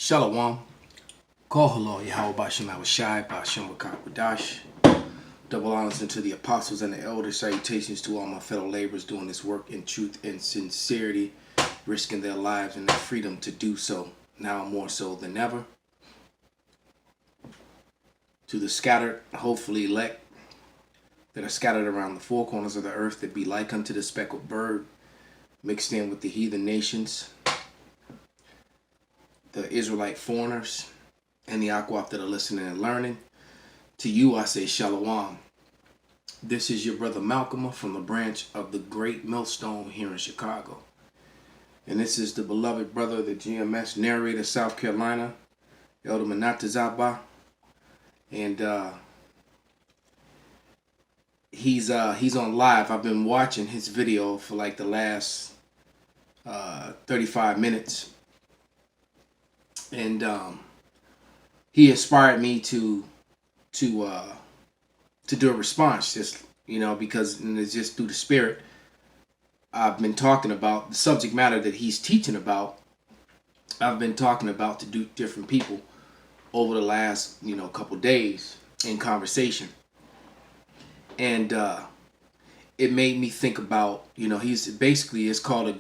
Shalom. Kohalo Yahweh Bashem Awashai Bashem Wakakwadash. Double honors unto the apostles and the elders. Salutations to all my fellow laborers doing this work in truth and sincerity, risking their lives and their freedom to do so, now more so than ever. To the scattered, hopefully elect, that are scattered around the four corners of the earth, that be like unto the speckled bird, mixed in with the heathen nations, the Israelite foreigners, and the Akwaf that are listening and learning. To you I say Shalom. This is your brother MALCHAAMAH from the branch of the Great Millstone here in Chicago. And this is the beloved brother, the GMS narrator, South Carolina, Elder Manatazaba. And he's on live. I've been watching his video for like the last 35 minutes. And he inspired me to do a response, just because it's just through the spirit. I've been talking about the subject matter that he's teaching about. I've been talking about to do different people over the last couple days in conversation, and it made me think about it's called a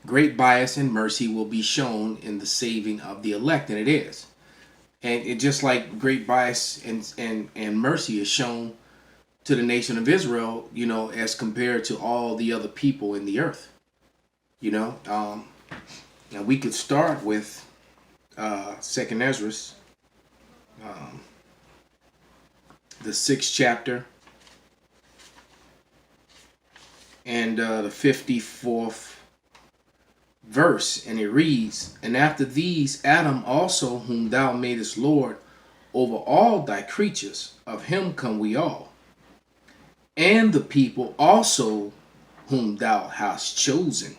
great bias and mercy will be shown in the saving of the elect, and it is. And it just like great bias and mercy is shown to the nation of Israel, as compared to all the other people in the earth. And we could start with Second Ezra, the 6th chapter, and the 54th verse, and it reads, "And after these Adam also, whom thou madest Lord over all thy creatures, of him come we all, and the people also whom thou hast chosen."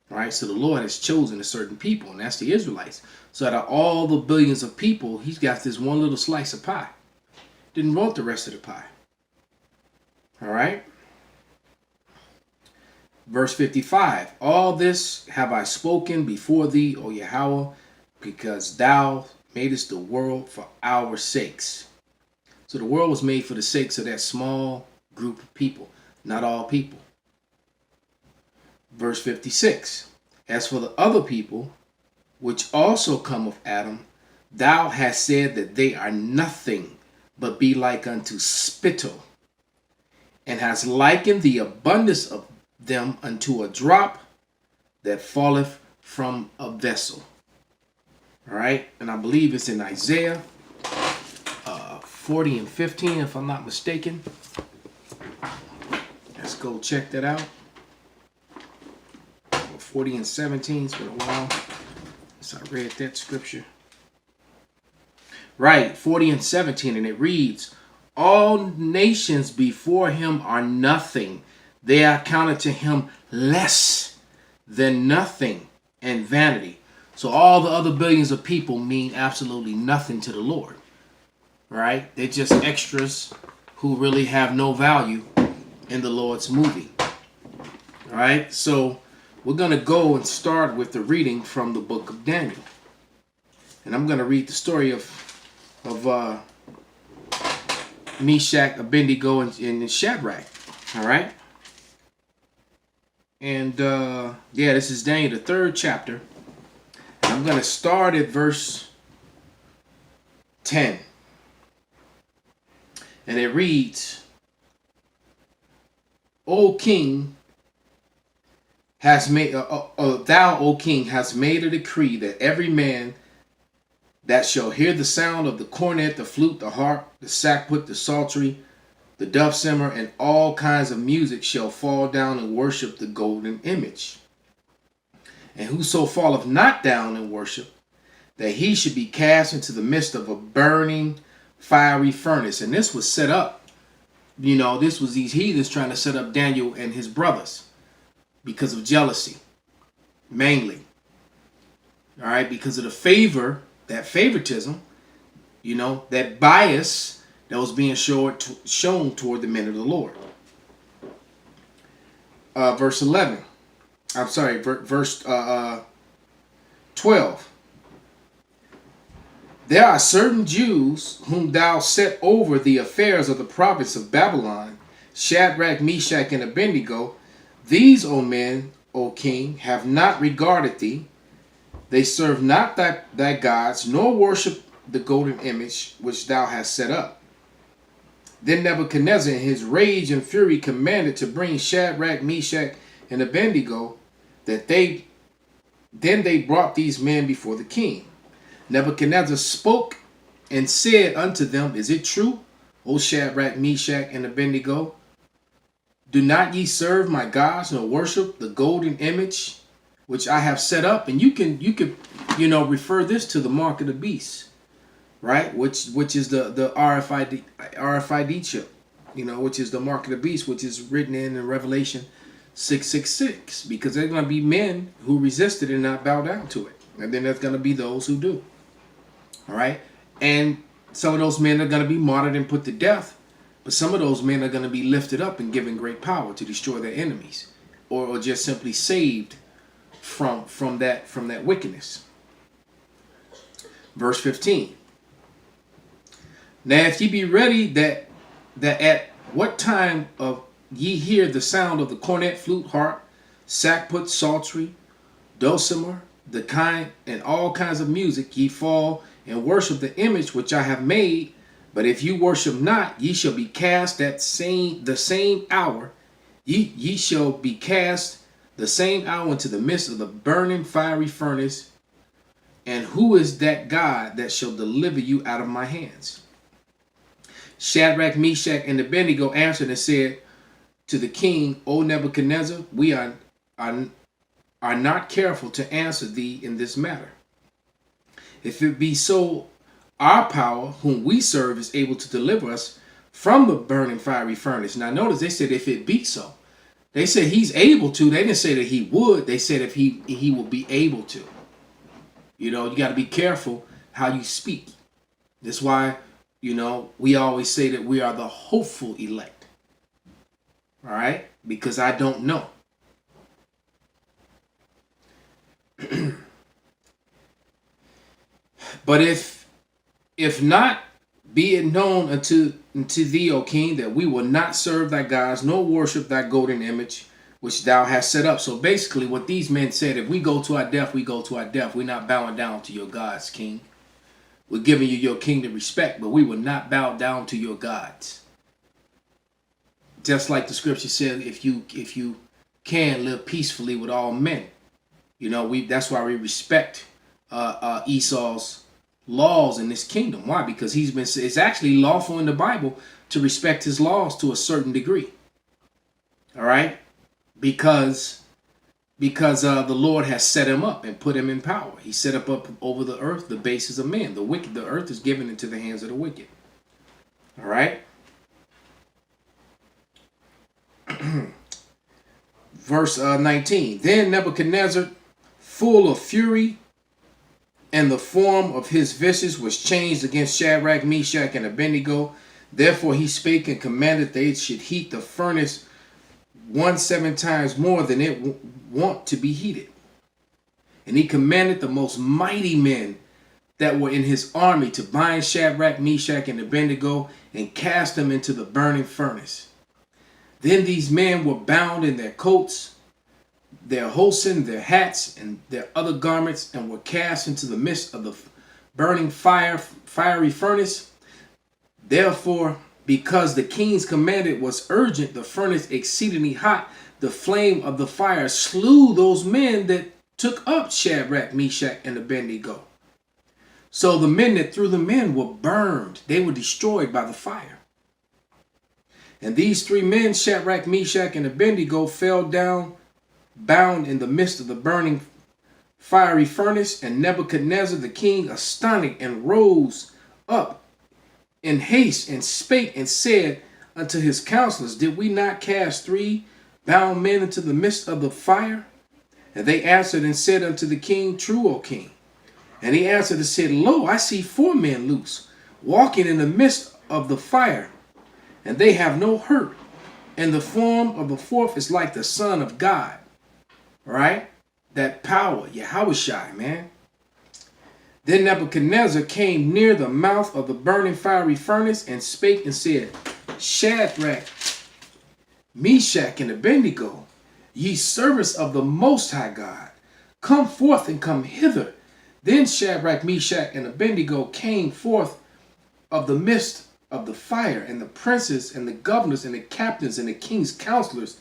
All right, so the Lord has chosen a certain people, and that's the Israelites. So out of all the billions of people, he's got this one little slice of pie. Didn't want the rest of the pie. All right. Verse 55, "All this have I spoken before thee, O Yahweh, because thou madest the world for our sakes." So the world was made for the sakes of that small group of people, not all people. Verse 56, "As for the other people, which also come of Adam, thou hast said that they are nothing, but be like unto spittle, and hast likened the abundance of them unto a drop that falleth from a vessel." All right, and I believe it's in Isaiah 40 and 15, if I'm not mistaken. Let's go check that out. 40 and 17, it's been a while since I read that scripture. Right, 40 and 17, and it reads, "All nations before him are nothing. They are counted to him less than nothing and vanity." So all the other billions of people mean absolutely nothing to the Lord. Right? They're just extras who really have no value in the Lord's movie. All right? So we're going to go and start with the reading from the book of Daniel. And I'm going to read the story of Meshach, Abednego, and Shadrach. All right? And this is Daniel, the 3rd chapter. And I'm going to start at verse 10. And it reads, "O king, thou, O king, hast made a decree that every man that shall hear the sound of the cornet, the flute, the harp, the sackbut, the psaltery, the dulcimer, and all kinds of music shall fall down and worship the golden image. And whoso falleth not down and worship, that he should be cast into the midst of a burning fiery furnace." And this was set up, this was these heathens trying to set up Daniel and his brothers because of jealousy, mainly. All right, because of the favor, that favoritism, that bias that was being shown toward the men of the Lord. Verse 12. There are certain Jews whom thou set over the affairs of the province of Babylon, Shadrach, Meshach, and Abednego. These, O men, O king, have not regarded thee. They serve not thy gods, nor worship the golden image which thou hast set up. Then Nebuchadnezzar in his rage and fury commanded to bring Shadrach, Meshach, and Abednego, then they brought these men before the king. Nebuchadnezzar spoke and said unto them, Is it true, O Shadrach, Meshach, and Abednego? Do not ye serve my gods, nor worship the golden image which I have set up? And you can refer this to the mark of the beast, right? Which is the RFID chip, which is the mark of the beast, which is written in Revelation 6:6, because there's going to be men who resisted and not bow down to it, and then there's going to be those who do. All right, and some of those men are going to be martyred and put to death, but some of those men are going to be lifted up and given great power to destroy their enemies, or just simply saved from that wickedness. Verse 15. Now if ye be ready, that at what time of ye hear the sound of the cornet, flute, harp, sackbut, psaltery, dulcimer, the kind and all kinds of music, ye fall and worship the image which I have made. But if you worship not, ye shall be cast the same hour. Ye shall be cast the same hour into the midst of the burning fiery furnace. And who is that God that shall deliver you out of my hands? Shadrach, Meshach, and Abednego answered and said to the king, O Nebuchadnezzar, we are not careful to answer thee in this matter. If it be so, our power, whom we serve, is able to deliver us from the burning fiery furnace. Now notice they said if it be so. They said he's able to. They didn't say that he would. They said if he will be able to. You got to be careful how you speak. That's why, we always say that we are the hopeful elect. All right? Because I don't know. But if not, be it known unto thee, O king, that we will not serve thy gods, nor worship thy golden image, which thou hast set up. So basically what these men said, if we go to our death, we go to our death. We're not bowing down to your gods, king. We're giving you your kingdom respect, but we will not bow down to your gods. Just like the scripture said, if you can live peacefully with all men. That's why we respect Esau's laws in this kingdom. Why? Because it's actually lawful in the Bible to respect his laws to a certain degree. All right? Because the Lord has set him up and put him in power. He set up over the earth the bases of men. The earth is given into the hands of the wicked. All right? Verse 19. Then Nebuchadnezzar, full of fury, and the form of his visage was changed against Shadrach, Meshach, and Abednego. Therefore he spake and commanded they should heat the furnace 17 times more than it wont to be heated. And he commanded the most mighty men that were in his army to bind Shadrach, Meshach, and Abednego and cast them into the burning furnace. Then these men were bound in their coats, their hosen, their hats, and their other garments, and were cast into the midst of the burning fiery furnace. Therefore, because the king's command was urgent, the furnace exceedingly hot, the flame of the fire slew those men that took up Shadrach, Meshach, and Abednego. So the men that threw them in were burned. They were destroyed by the fire. And these three men, Shadrach, Meshach, and Abednego, fell down, bound in the midst of the burning fiery furnace. And Nebuchadnezzar the king, astonished, and rose up in haste, and spake and said unto his counselors, Did we not cast 3 bound men into the midst of the fire? And they answered and said unto the king, True, O king. And he answered and said, Lo, I see 4 men loose, walking in the midst of the fire, and they have no hurt. And the form of the 4th is like the Son of God. All right? That power, Yahushai, man. Then Nebuchadnezzar came near the mouth of the burning fiery furnace and spake and said, Shadrach, Meshach, and Abednego, ye servants of the Most High God, come forth and come hither. Then Shadrach, Meshach, and Abednego came forth of the midst of the fire, and the princes and the governors and the captains and the king's counselors,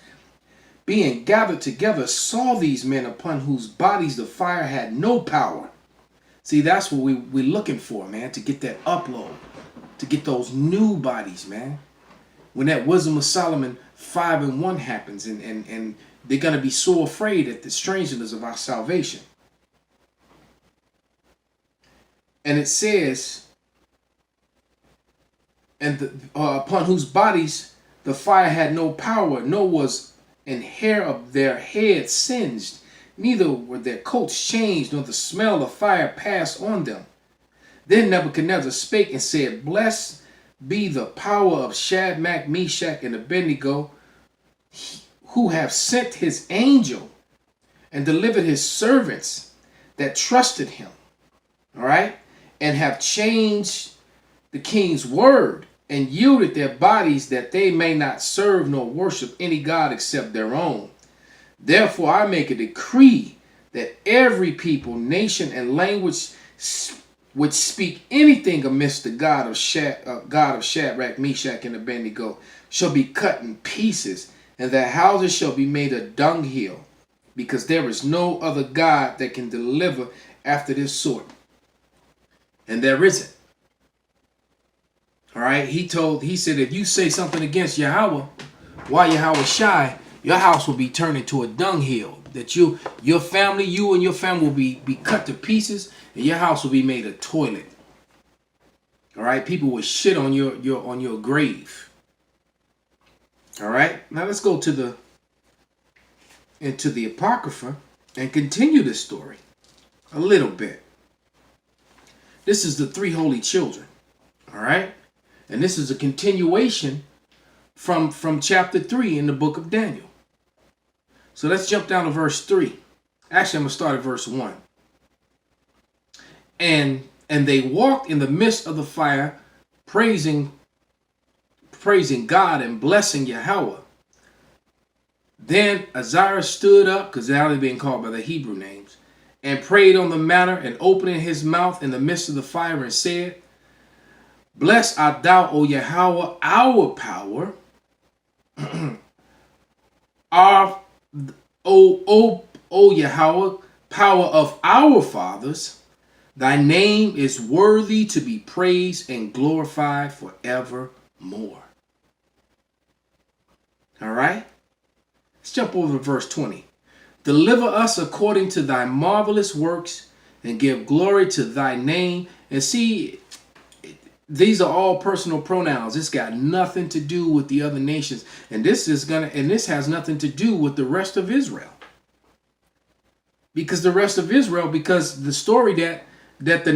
being gathered together, saw these men upon whose bodies the fire had no power. See, that's what we're looking for, man, to get that upload, to get those new bodies, man. When that Wisdom of Solomon 5:1 happens, and they're going to be so afraid at the strangeness of our salvation. And it says, and upon whose bodies the fire had no power, nor was an hair of their head singed, neither were their coats changed, nor the smell of fire passed on them. Then Nebuchadnezzar spake and said, Blessed be the power of Shadrach, Meshach, and Abednego, who have sent his angel and delivered his servants that trusted him. All right? And have changed the king's word and yielded their bodies that they may not serve nor worship any god except their own. Therefore I make a decree that every people, nation, and language which speak anything amidst the God of Shadrach, Meshach, and Abednego shall be cut in pieces, and their houses shall be made a dunghill, because there is no other God that can deliver after this sort. And there isn't. All right, he said, if you say something against Yahweh, while Yahweh shy, your house will be turned into a dunghill. That you and your family will be cut to pieces, and your house will be made a toilet. All right, people will shit on your grave. All right, now let's go into the Apocrypha and continue this story a little bit. This is the three holy children. All right, and this is a continuation from chapter 3 in the book of Daniel. So let's jump down to verse 3. Actually, I'm going to start at verse 1. And they walked in the midst of the fire, praising God and blessing Yahweh. Then Azariah stood up, because they're only being called by the Hebrew names, and prayed on the matter, and opening his mouth in the midst of the fire, and said, Blessed art thou, O Yahweh, our power, O Yahweh, power of our fathers. Thy name is worthy to be praised and glorified forevermore. All right? Let's jump over to verse 20. Deliver us according to thy marvelous works and give glory to thy name. And see, these are all personal pronouns. It's got nothing to do with the other nations. And this has nothing to do with the rest of Israel. Because the story that the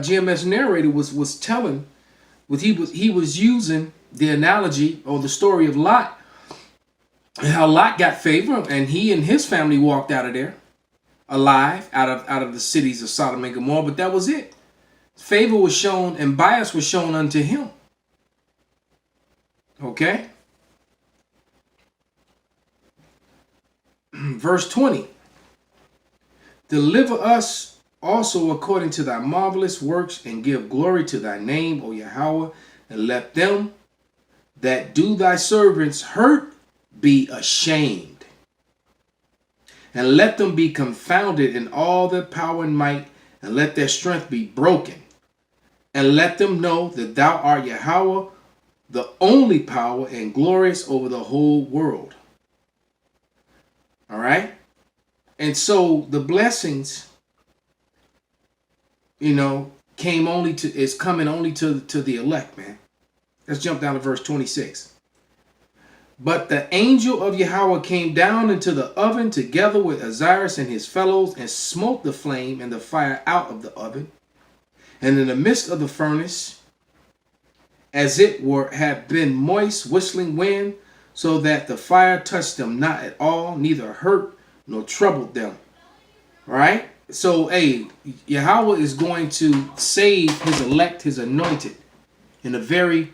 GMS narrator was telling, he was using the analogy or the story of Lot, and how Lot got favor, and he and his family walked out of there alive, out of the cities of Sodom and Gomorrah. But that was it. Favor was shown and bias was shown unto him. Okay? Verse 20. Deliver us also according to thy marvelous works, and give glory to thy name, O Yahweh, and let them that do thy servants hurt be ashamed, and let them be confounded in all their power and might, and let their strength be broken, and let them know that thou art Yahweh, the only power and glorious over the whole world. All right? And so the blessings, is coming only to the elect, man. Let's jump down to verse 26. But the angel of Yahweh came down into the oven together with Azarias and his fellows, and smote the flame and the fire out of the oven, and in the midst of the furnace, as it had been moist, whistling wind, so that the fire touched them not at all, neither hurt nor troubled them. All right? So, hey, Yahweh is going to save his elect, his anointed, in a very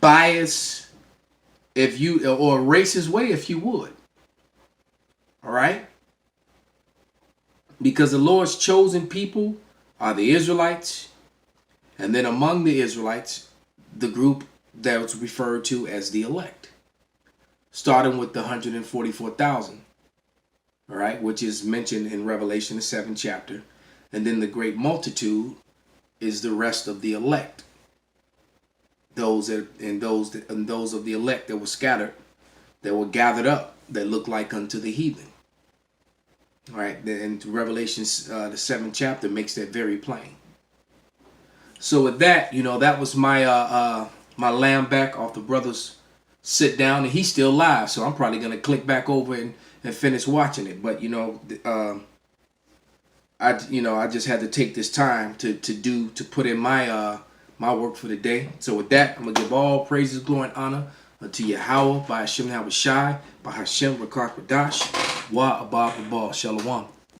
biased, if you, or racist way, if you would. All right? Because the Lord's chosen people are the Israelites, and then among the Israelites, the group that was referred to as the elect, starting with the 144,000, all right, which is mentioned in Revelation, the 7th chapter, and then the great multitude is the rest of the elect, those of the elect that were scattered, that were gathered up, that looked like unto the heathen. All right, and Revelation, the 7th chapter makes that very plain. So with that, that was my my lamb back off the brother's sit down, and he's still live, so I'm probably gonna click back over and finish watching it. But I just had to take this time to put in my my work for the day. So with that, I'm gonna give all praises, glory, and honor unto Yahweh by Hashem Shai, by Hashem Rakak Radash, Wa Abba Abba Shalom.